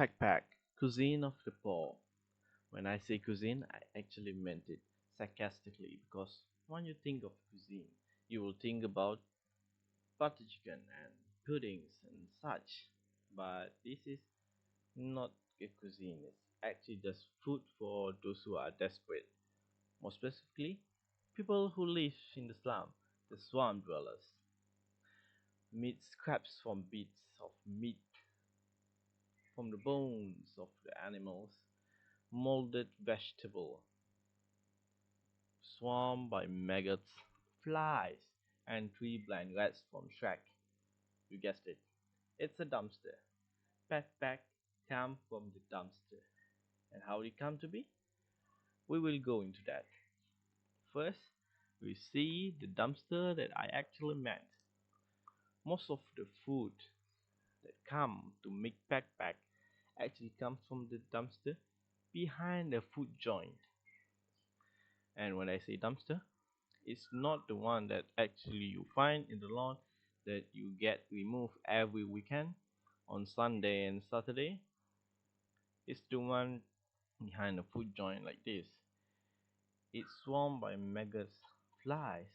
Pack, cuisine of the poor. When I say cuisine, I actually meant it sarcastically because when you think of cuisine, you will think about butter chicken and puddings and such. But this is not a cuisine, it's actually just food for those who are desperate. More specifically, people who live in the slum, the swamp dwellers. Meat scraps from bits of meat from the bones of the animals, molded vegetable, swarmed by maggots, flies, and three blind rats from Shrek. You guessed it. It's a dumpster. Backpack come from the dumpster. And how did it come to be? We will go into that. First, we see the dumpster that I actually meant. Most of the food that come to make backpack actually comes from the dumpster behind the food joint. And when I say dumpster, it's not the one that actually you find in the lawn that you get removed every weekend on Sunday and Saturday. It's the one behind the food joint like this. It's swarmed by maggots, flies,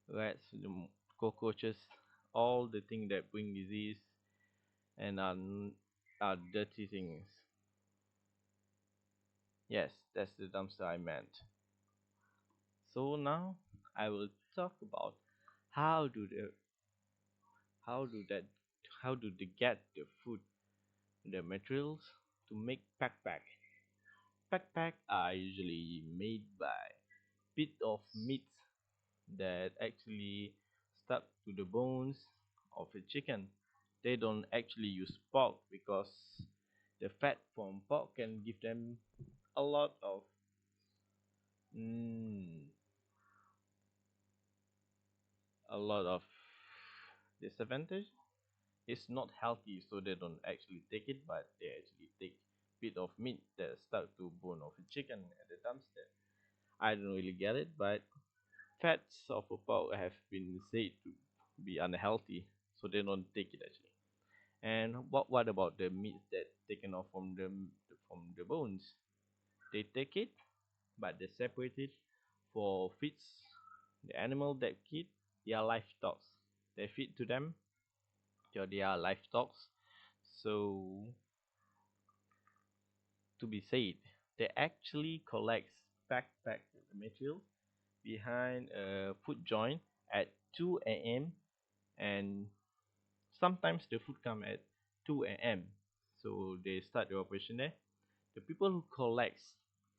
rats, the cockroaches, all the things that bring disease and are dirty things. Yes, that's the dumpster I meant. So now I will talk about how do the how do that how do they get the food, the materials to make backpack. Backpack are usually made by bit of meat that actually stuck to the bones of a chicken. They don't actually use pork because the fat from pork can give them a lot of mm, a lot of disadvantage. It's not healthy, so they don't actually take it, but they actually take bit of meat that stuck to bone of a chicken at the dumpster. I don't really get it, but fats of a pork have been said to be unhealthy, so they don't take it actually. And what about the meat that taken off from the bones? They take it, but they separate it for feeds the animal that feed their livestock. They feed to them to their livestock. So to be said, they actually collect backpack material behind a food joint at 2 a.m. and sometimes the food come at 2 a.m. So they start the operation there. The people who collects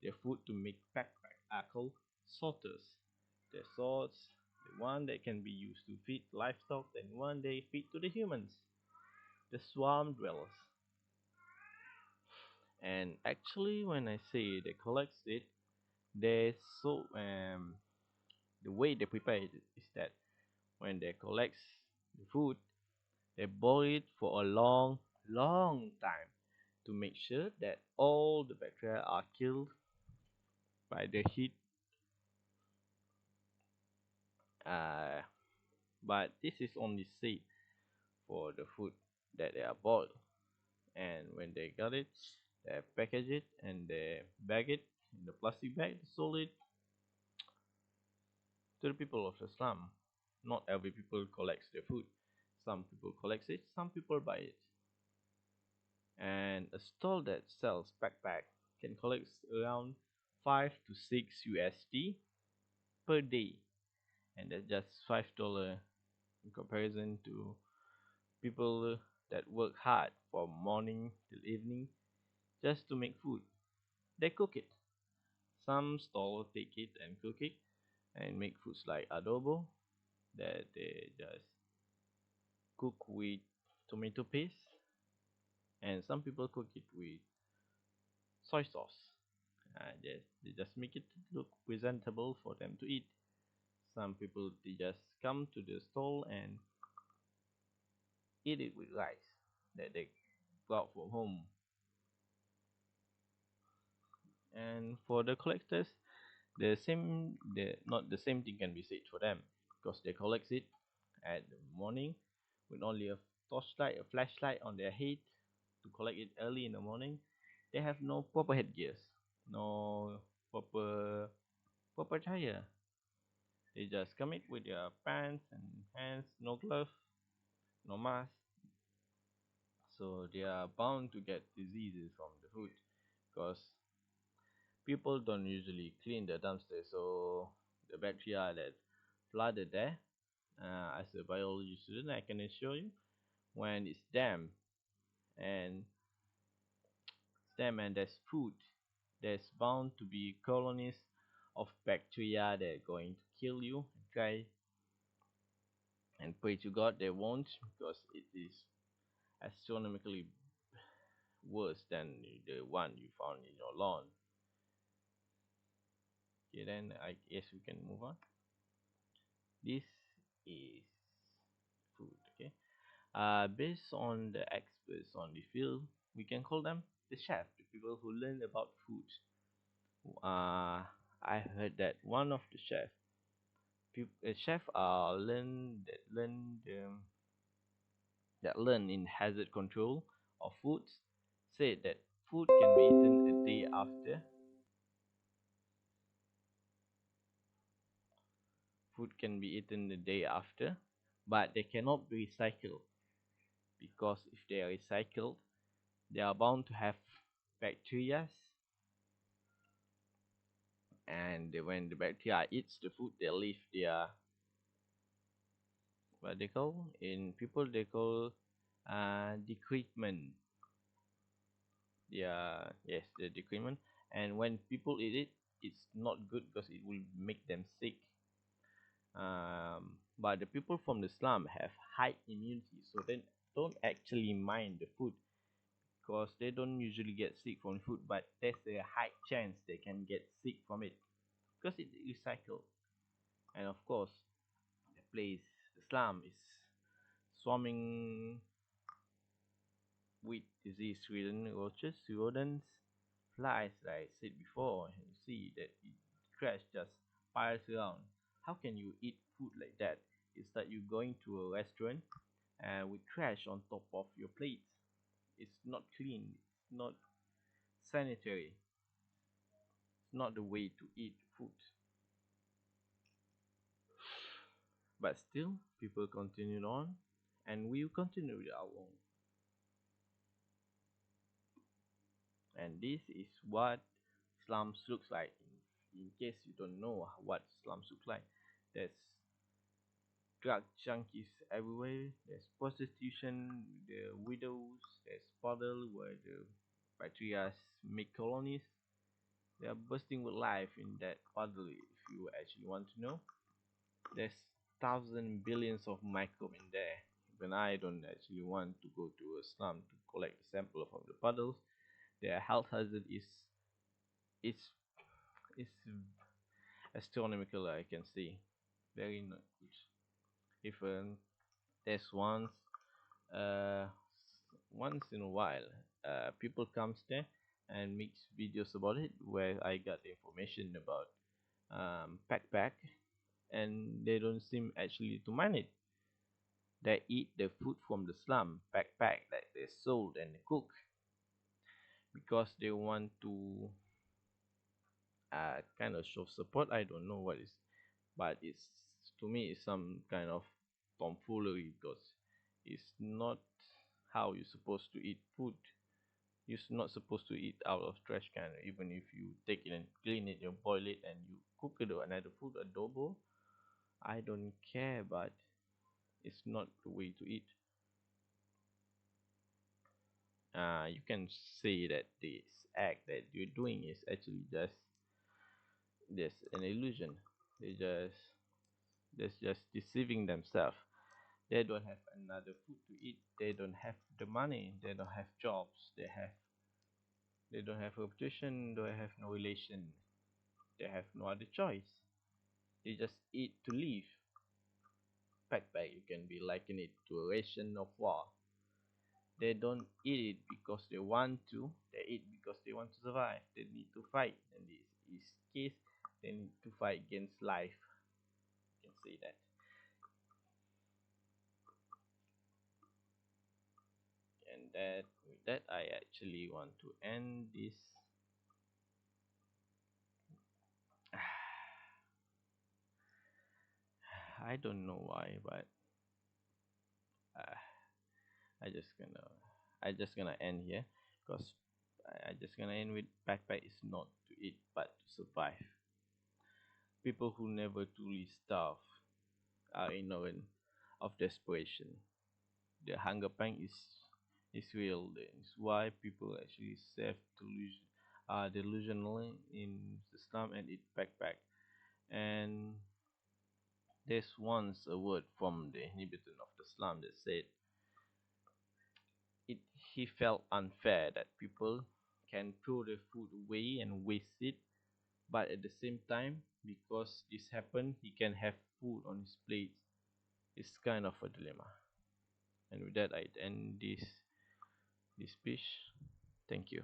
their food to make backpack are called sorters. The sorts the one that can be used to feed livestock and one they feed to the humans, the swarm dwellers. And actually, when I say they collects it, they so the way they prepare it is that when they collect the food, they boil it for a long time to make sure that all the bacteria are killed by the heat. Uh, but this is only safe for the food that they are boiled. And when they got it, they package it and they bag it in the plastic bag, sold it to the people of the slum. Not every people collects their food. Some people collects it, some people buy it. And a stall that sells backpack can collect around 5 to 6 USD per day, and that's just $5 in comparison to people that work hard from morning till evening just to make food. They cook it. Some stalls take it and cook it and make foods like adobo that they just cook with tomato paste, and some people cook it with soy sauce. They just make it look presentable for them to eat. Some people they just come to the stall and eat it with rice that they brought from home. And for the collectors, the not the same thing can be said for them because they collect it at the morning with only a torchlight, a flashlight on their head, to collect it early in the morning, they have no proper headgears, no proper attire. They just come it with their pants and hands, no gloves, no mask, so they are bound to get diseases from the food because people don't usually clean the dumpster, so the bacteria that flooded there, as a biology student, I can assure you, when it's and damp and there's food, there's bound to be colonies of bacteria that are going to kill you. Try and pray to God they won't, because it is astronomically worse than the one you found in your lawn. Okay, then I guess we can move on. This is food. Okay. Based on the experts on the field, we can call them the chef, the people who learn about food. I heard that one of the chef learn in hazard control of foods said that food can be eaten a day after. Food can be eaten the day after, but they cannot be recycled, because if they are recycled, they are bound to have bacteria, and when the bacteria eats the food, they leave their, what they call, in people they call, decrement. Yes, the decrement. And when people eat it, it's not good because it will make them sick. But the people from the slum have high immunity, so they don't actually mind the food because they don't usually get sick from food, but there's a high chance they can get sick from it because it's recycled. And of course, the place, the slum, is swarming with disease-ridden roaches, rodents, flies. Like I said before, you see that trash just piles around. How can you eat food like that? It's like you going to a restaurant with trash on top of your plate. It's not clean. It's not sanitary. It's not the way to eat food. But still, people continued on, and we will continue with our own. And this is what slums looks like. In case you don't know what slums look like, there's drug junkies everywhere. There's prostitution, the widows. There's puddle where the bacteria make colonies. They are bursting with life in that puddle. If you actually want to know, there's thousand billions of microbes in there. Even I don't actually want to go to a slum to collect a sample from the puddles. Their health hazard is astronomical. I can see, very not good. If there's uh, once in a while, people comes there and makes videos about it, where I got information about backpack, and they don't seem actually to mind it. They eat the food from the slum backpack that they sold and cook because they want to kind of show support. I don't know what is, but it's, to me, it's some kind of tomfoolery because it's not how you're supposed to eat food. You're not supposed to eat out of trash can. Even if you take it and clean it, you boil it and you cook it or another food, adobo, I don't care, but it's not the way to eat. You can say that this act that you're doing is actually just an illusion. They just deceiving themselves. They don't have another food to eat. They don't have the money. They don't have jobs. They don't have reputation. They have no relation. They have no other choice. They just eat to live. Backpack, you can be liken it to a ration of war. They don't eat it because they want to. They eat because they want to survive. They need to fight. In this case, they need to fight against life. You can say that. And that that, I actually want to end this. I don't know why, but uh, I just gonna I just gonna end here because I just gonna end with backpack is not to eat but to survive. People who never truly starve are ignorant of desperation. The hunger pang is real. It's why people actually self delusionally in the slum and eat backpack. And there's once a word from the inhabitant of the slum that said he felt unfair that people can throw their food away and waste it, but at the same time, because this happened, he can have food on his plate. It's kind of a dilemma. And with that, I end this speech. Thank you.